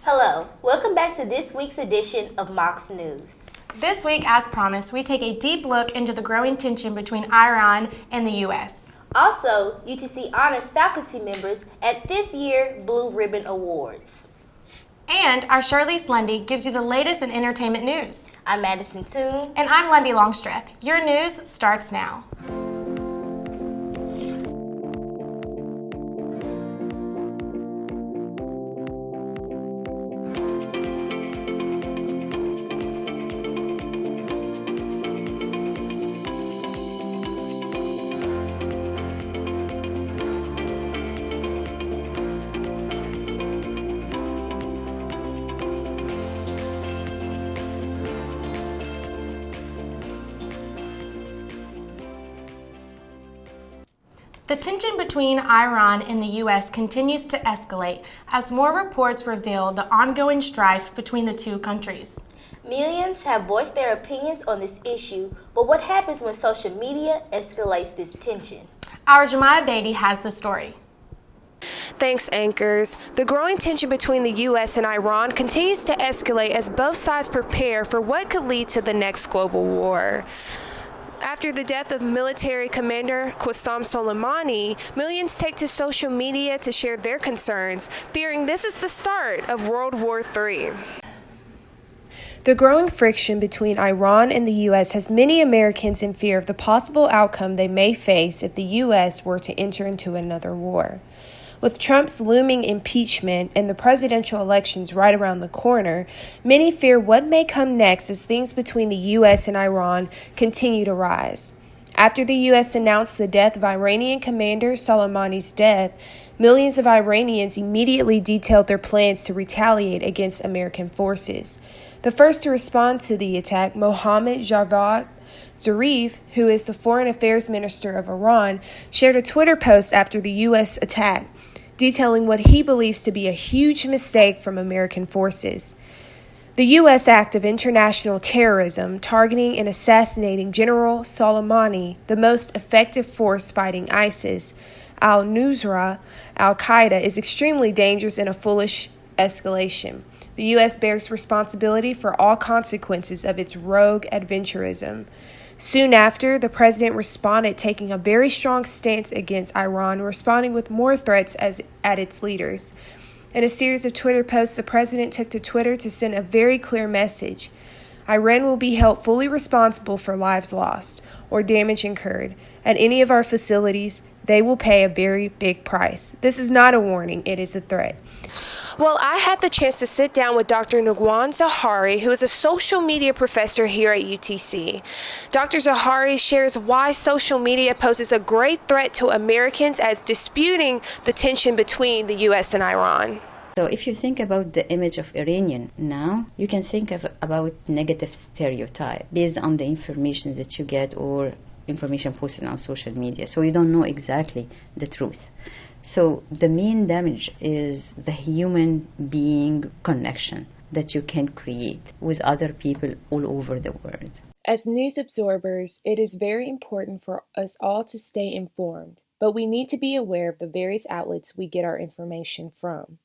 Hello, welcome back to this week's edition of Mocs News. This week, as promised, we take a deep look into the growing tension between Iran and the U.S. Also, UTC honors faculty members at this year's Blue Ribbon Awards. And our Shirley's Lundy gives you the latest in entertainment news. I'm Madison Toon. And I'm Lundy Longstreth. Your news starts now. The tension between Iran and the U.S. continues to escalate as more reports reveal the ongoing strife between the two countries. Millions have voiced their opinions on this issue, but what happens when social media escalates this tension? Our Jemiah Beatty has the story. Thanks, anchors. The growing tension between the U.S. and Iran continues to escalate as both sides prepare for what could lead to the next global war. After the death of military commander Qasem Soleimani, millions take to social media to share their concerns, fearing this is the start of World War III. The growing friction between Iran and the U.S. has many Americans in fear of the possible outcome they may face if the U.S. were to enter into another war. With Trump's looming impeachment and the presidential elections right around the corner, many fear what may come next as things between the U.S. and Iran continue to rise. After the U.S. announced the death of Iranian commander Soleimani's death, millions of Iranians immediately detailed their plans to retaliate against American forces. The first to respond to the attack, Mohammad Javad Zarif, who is the Foreign Affairs Minister of Iran, shared a Twitter post after the U.S. attack, detailing what he believes to be a huge mistake from American forces. The U.S. act of international terrorism targeting and assassinating General Soleimani, the most effective force fighting ISIS, al-Nusra, al-Qaeda, is extremely dangerous and a foolish escalation. The U.S. bears responsibility for all consequences of its rogue adventurism. Soon after, the president responded, taking a very strong stance against Iran, responding with more threats at its leaders. In a series of Twitter posts, the president took to Twitter to send a very clear message. Iran will be held fully responsible for lives lost or damage incurred. At any of our facilities, they will pay a very big price. This is not a warning, it is a threat. Well, I had the chance to sit down with Dr. Nagwan Zahari, who is a social media professor here at UTC. Dr. Zahari shares why social media poses a great threat to Americans as disputing the tension between the U.S. and Iran. So if you think about the image of Iranian now, you can think about negative stereotype based on the information that you get or information posted on social media. So you don't know exactly the truth. So the main damage is the human being connection that you can create with other people all over the world. As news absorbers, it is very important for us all to stay informed, but we need to be aware of the various outlets we get our information from.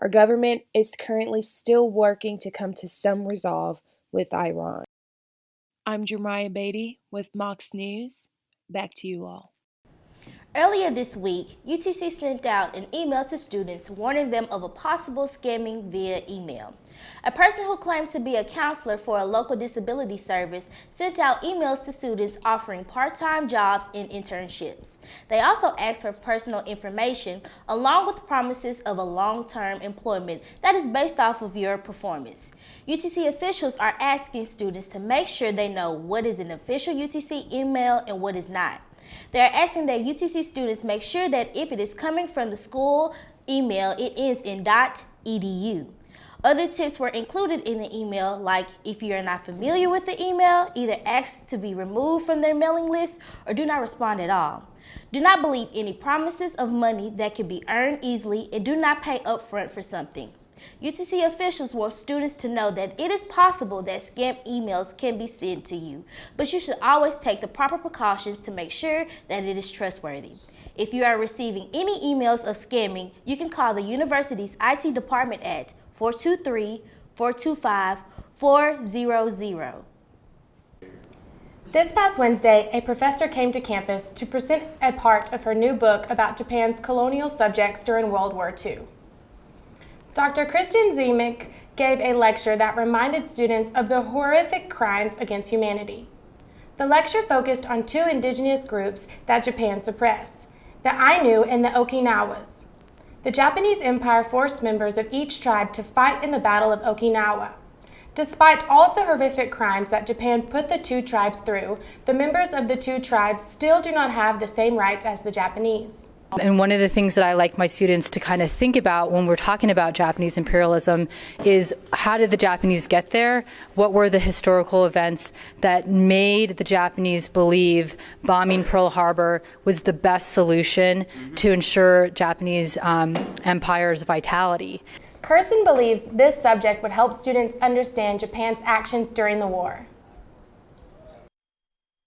Our government is currently still working to come to some resolve with Iran. I'm Jemiah Beatty with Mocs News. Back to you all. Earlier this week, UTC sent out an email to students warning them of a possible scamming via email. A person who claimed to be a counselor for a local disability service sent out emails to students offering part-time jobs and internships. They also asked for personal information along with promises of a long-term employment that is based off of your performance. UTC officials are asking students to make sure they know what is an official UTC email and what is not. They are asking that UTC students make sure that if it is coming from the school email, it ends in .edu. Other tips were included in the email, like if you are not familiar with the email, either ask to be removed from their mailing list or do not respond at all. Do not believe any promises of money that can be earned easily, and do not pay upfront for something. UTC officials want students to know that it is possible that scam emails can be sent to you, but you should always take the proper precautions to make sure that it is trustworthy. If you are receiving any emails of scamming, you can call the university's IT department at 423-425-400. This past Wednesday, a professor came to campus to present a part of her new book about Japan's colonial subjects during World War II. Dr. Kristen Ziemick gave a lecture that reminded students of the horrific crimes against humanity. The lecture focused on two indigenous groups that Japan suppressed, the Ainu and the Okinawas. The Japanese Empire forced members of each tribe to fight in the Battle of Okinawa. Despite all of the horrific crimes that Japan put the two tribes through, the members of the two tribes still do not have the same rights as the Japanese. And one of the things that I like my students to kind of think about when we're talking about Japanese imperialism is how did the Japanese get there? What were the historical events that made the Japanese believe bombing Pearl Harbor was the best solution to ensure Japanese empire's vitality? Kirsten believes this subject would help students understand Japan's actions during the war.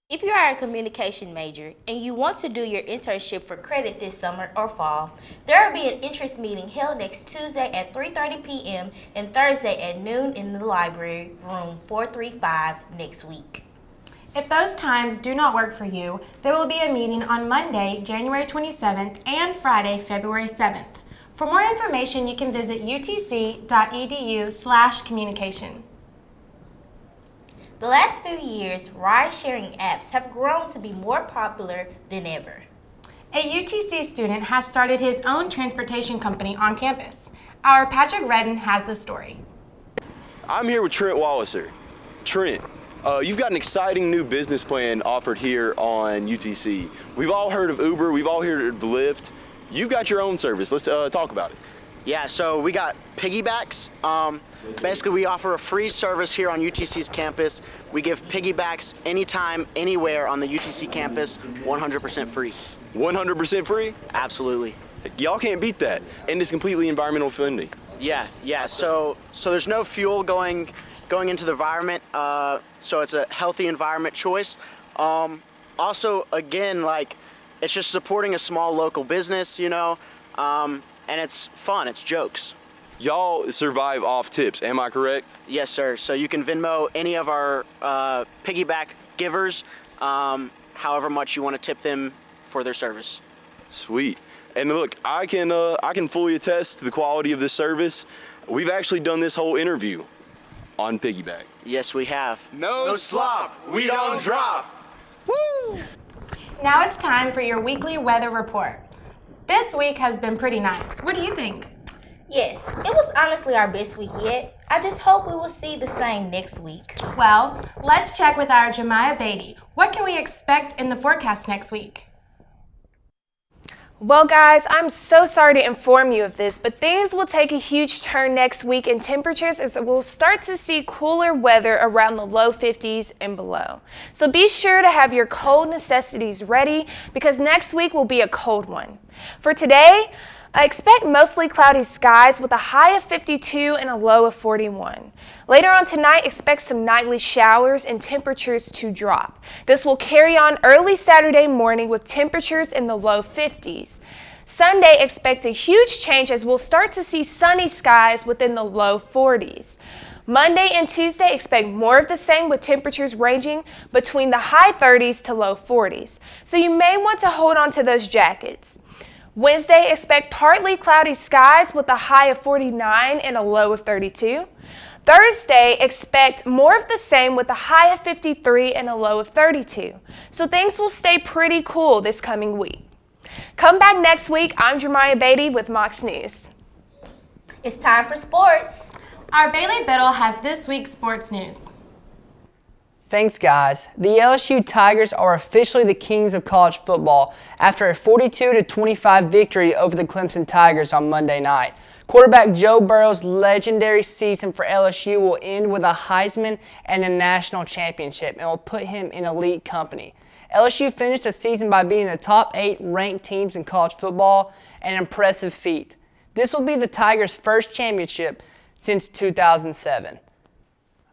If you are a communication major and you want to do your internship for credit this summer or fall, there will be an interest meeting held next Tuesday at 3:30 p.m. and Thursday at noon in the library, room 435, next week. If those times do not work for you, there will be a meeting on Monday, January 27th and Friday, February 7th. For more information, you can visit utc.edu/communication. The last few years, ride-sharing apps have grown to be more popular than ever. A UTC student has started his own transportation company on campus. Our Patrick Redden has the story. I'm here with Trent Walliser. Trent, you've got an exciting new business plan offered here on UTC. We've all heard of Uber, we've all heard of Lyft. You've got your own service. Let's talk about it. Yeah, so we got piggybacks. Basically, we offer a free service here on UTC's campus. We give piggybacks anytime, anywhere on the UTC campus, 100% free. 100% free? Absolutely. Y'all can't beat that. And it's completely environmental friendly. Yeah. So there's no fuel going into the environment, so it's a healthy environment choice. Also, again, like, it's just supporting a small local business, you know, and it's fun, it's jokes. Y'all survive off tips, am I correct? Yes, sir. So you can Venmo any of our piggyback givers, however much you want to tip them for their service. Sweet. And look, I can fully attest to the quality of this service. We've actually done this whole interview on Piggyback. Yes, we have. No slop, we don't drop. Woo! Now it's time for your weekly weather report. This week has been pretty nice. What do you think? Yes, it was honestly our best week yet. I just hope we will see the same next week. Well, let's check with our Jemiah Beatty. What can we expect in the forecast next week? Well, guys, I'm so sorry to inform you of this, but things will take a huge turn next week in temperatures as we'll start to see cooler weather around the low 50s and below. So be sure to have your cold necessities ready because next week will be a cold one. For today, I expect mostly cloudy skies with a high of 52 and a low of 41. Later on tonight, expect some nightly showers and temperatures to drop. This will carry on early Saturday morning with temperatures in the low 50s. Sunday, expect a huge change as we'll start to see sunny skies within the low 40s. Monday and Tuesday, expect more of the same with temperatures ranging between the high 30s to low 40s. So you may want to hold on to those jackets. Wednesday, expect partly cloudy skies with a high of 49 and a low of 32. Thursday, expect more of the same with a high of 53 and a low of 32. So things will stay pretty cool this coming week. Come back next week. I'm Jemiah Beatty with Mocs News. It's time for sports. Our Bailey Biddle has this week's sports news. Thanks, guys. The LSU Tigers are officially the kings of college football after a 42-25 victory over the Clemson Tigers on Monday night. Quarterback Joe Burrow's legendary season for LSU will end with a Heisman and a national championship and will put him in elite company. LSU finished the season by being the top 8 ranked teams in college football, an impressive feat. This will be the Tigers' first championship since 2007.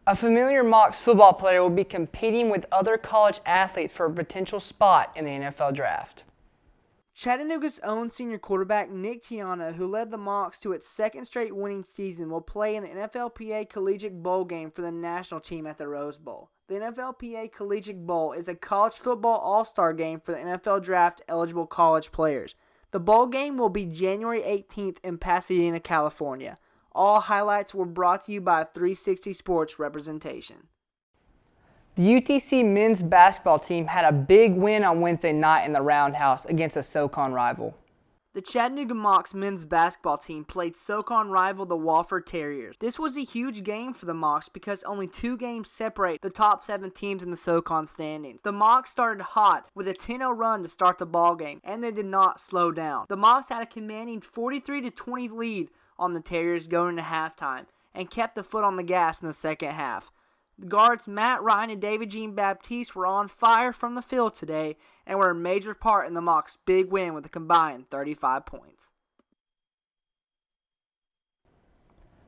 A familiar Mocs football player will be competing with other college athletes for a potential spot in the NFL draft. Chattanooga's own senior quarterback Nick Tiana, who led the Mocs to its second straight winning season, will play in the NFLPA Collegiate Bowl game for the national team at the Rose Bowl. The NFLPA Collegiate Bowl is a college football all-star game for the NFL draft eligible college players. The bowl game will be January 18th in Pasadena, California. All highlights were brought to you by 360 Sports representation. The UTC men's basketball team had a big win on Wednesday night in the Roundhouse against a SoCon rival. The Chattanooga Mocs men's basketball team played SoCon rival the Wofford Terriers. This was a huge game for the Mocs because only 2 games separate the top 7 teams in the SoCon standings. The Mocs started hot with a 10-0 run to start the ball game, and they did not slow down. The Mocs had a commanding 43-20 lead on the Terriers going into halftime and kept the foot on the gas in the second half. The guards Matt Ryan and David Jean Baptiste were on fire from the field today and were a major part in the Mocs' big win with a combined 35 points.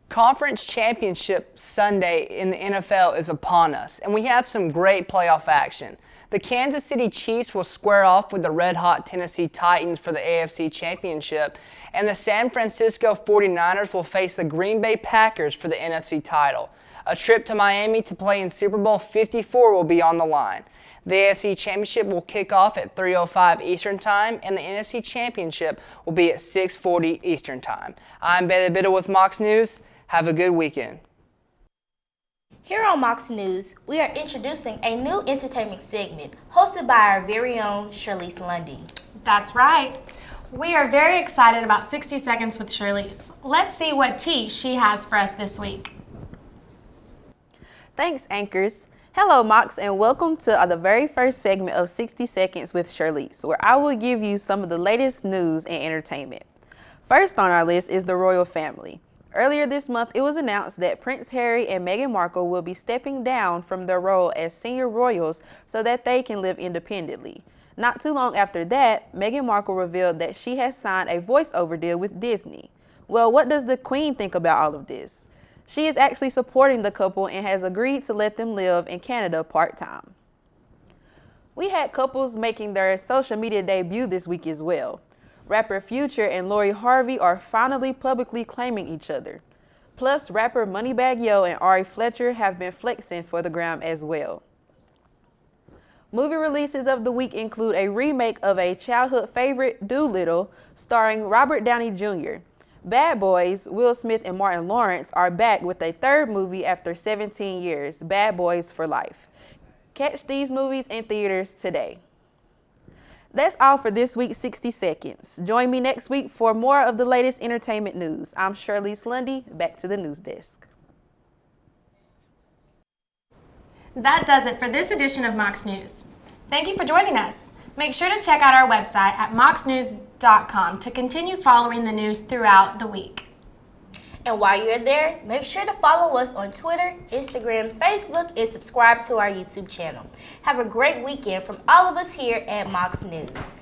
Conference Championship Sunday in the NFL is upon us, and we have some great playoff action. The Kansas City Chiefs will square off with the red-hot Tennessee Titans for the AFC Championship, and the San Francisco 49ers will face the Green Bay Packers for the NFC title. A trip to Miami to play in Super Bowl 54 will be on the line. The AFC Championship will kick off at 3:05 Eastern Time, and the NFC Championship will be at 6:40 Eastern Time. I'm Bailey Biddle with Mocs News. Have a good weekend. Here on Mocs News, we are introducing a new entertainment segment hosted by our very own Shirley's Lundy. That's right. We are very excited about 60 Seconds with Shirley's. Let's see what tea she has for us this week. Thanks, anchors. Hello, Mocs, and welcome to the very first segment of 60 Seconds with Shirley's, where I will give you some of the latest news and entertainment. First on our list is the royal family. Earlier this month, it was announced that Prince Harry and Meghan Markle will be stepping down from their role as senior royals so that they can live independently. Not too long after that, Meghan Markle revealed that she has signed a voiceover deal with Disney. Well, what does the Queen think about all of this? She is actually supporting the couple and has agreed to let them live in Canada part-time. We had couples making their social media debut this week as well. Rapper Future and Lori Harvey are finally publicly claiming each other. Plus, rapper Moneybagg Yo and Ari Fletcher have been flexing for the gram as well. Movie releases of the week include a remake of a childhood favorite, Doolittle, starring Robert Downey Jr. Bad Boys, Will Smith and Martin Lawrence are back with a third movie after 17 years, Bad Boys for Life. Catch these movies in theaters today. That's all for this week's 60 Seconds. Join me next week for more of the latest entertainment news. I'm Shirley's Lundy. Back to the news desk. That does it for this edition of Mocs News. Thank you for joining us. Make sure to check out our website at mocsnews.com to continue following the news throughout the week. And while you're there, make sure to follow us on Twitter, Instagram, Facebook, and subscribe to our YouTube channel. Have a great weekend from all of us here at Mocs News.